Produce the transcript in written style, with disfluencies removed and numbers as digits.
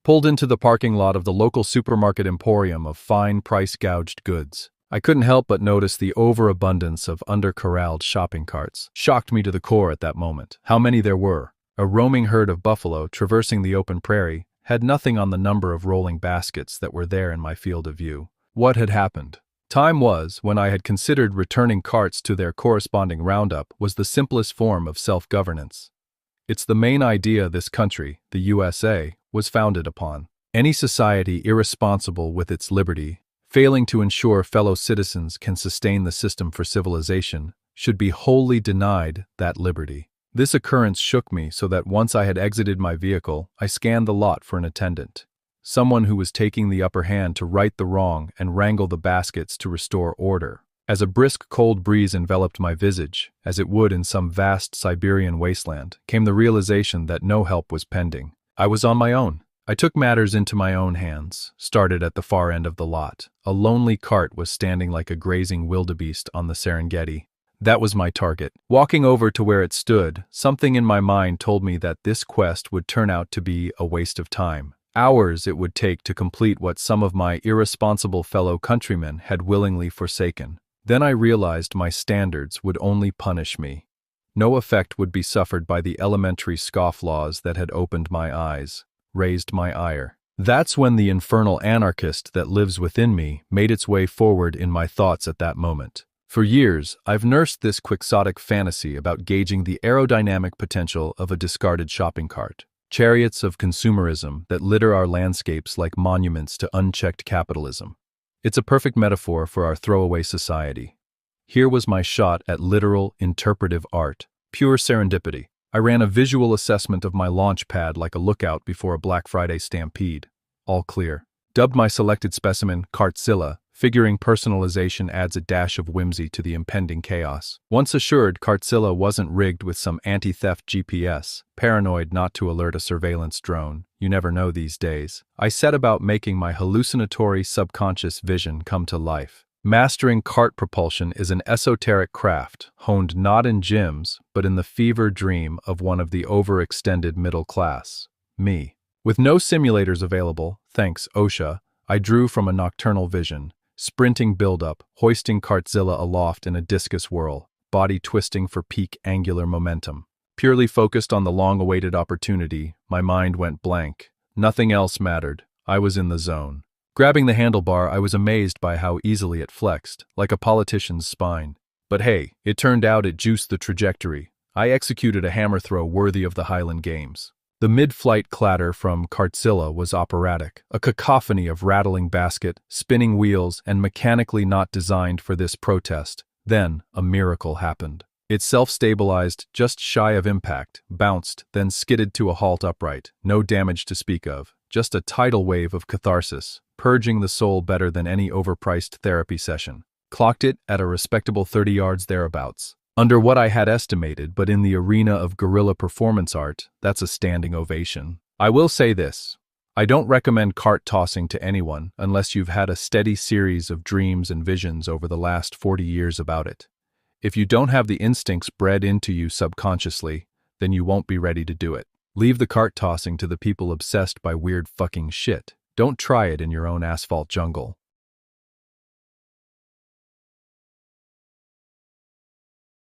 Pulled into the parking lot of the local supermarket emporium of fine price-gouged goods. I couldn't help but notice the overabundance of under-corralled shopping carts. Shocked me to the core at that moment. How many there were. A roaming herd of buffalo traversing the open prairie had nothing on the number of rolling baskets that were there in my field of view. What had happened? Time was when I had considered returning carts to their corresponding roundup was the simplest form of self-governance. It's the main idea this country, the USA, was founded upon. Any society irresponsible with its liberty, failing to ensure fellow citizens can sustain the system for civilization, should be wholly denied that liberty. This occurrence shook me so that once I had exited my vehicle, I scanned the lot for an attendant. Someone who was taking the upper hand to right the wrong and wrangle the baskets to restore order. As a brisk cold breeze enveloped my visage, as it would in some vast Siberian wasteland, came the realization that no help was pending. I was on my own. I took matters into my own hands, started at the far end of the lot. A lonely cart was standing like a grazing wildebeest on the Serengeti. That was my target. Walking over to where it stood, something in my mind told me that this quest would turn out to be a waste of time. Hours it would take to complete what some of my irresponsible fellow countrymen had willingly forsaken. Then I realized my standards would only punish me. No effect would be suffered by the elementary scofflaws that had opened my eyes, raised my ire. That's when the infernal anarchist that lives within me made its way forward in my thoughts at that moment. For years, I've nursed this quixotic fantasy about gauging the aerodynamic potential of a discarded shopping cart. Chariots of consumerism that litter our landscapes like monuments to unchecked capitalism. It's a perfect metaphor for our throwaway society. Here was my shot at literal, interpretive art. Pure serendipity. I ran a visual assessment of my Launchpad like a lookout before a Black Friday stampede. All clear. Dubbed my selected specimen Cartzilla, figuring personalization adds a dash of whimsy to the impending chaos. Once assured Cartzilla wasn't rigged with some anti-theft GPS, paranoid not to alert a surveillance drone, you never know these days, I set about making my hallucinatory subconscious vision come to life. Mastering cart propulsion is an esoteric craft, honed not in gyms, but in the fever dream of one of the overextended middle class, me. With no simulators available, thanks OSHA, I drew from a nocturnal vision. Sprinting build-up, hoisting Cartzilla aloft in a discus whirl, body twisting for peak angular momentum. Purely focused on the long-awaited opportunity, my mind went blank. Nothing else mattered. I was in the zone. Grabbing the handlebar, I was amazed by how easily it flexed, like a politician's spine. But hey, it turned out it juiced the trajectory. I executed a hammer throw worthy of the Highland Games. The mid-flight clatter from Cartzilla was operatic, a cacophony of rattling basket, spinning wheels, and mechanically not designed for this protest. Then, a miracle happened. It self-stabilized just shy of impact, bounced, then skidded to a halt upright. No damage to speak of, just a tidal wave of catharsis, purging the soul better than any overpriced therapy session. Clocked it at a respectable 30 yards thereabouts. Under what I had estimated, but in the arena of guerrilla performance art, that's a standing ovation. I will say this. I don't recommend cart tossing to anyone unless you've had a steady series of dreams and visions over the last 40 years about it. If you don't have the instincts bred into you subconsciously, then you won't be ready to do it. Leave the cart tossing to the people obsessed by weird fucking shit. Don't try it in your own asphalt jungle.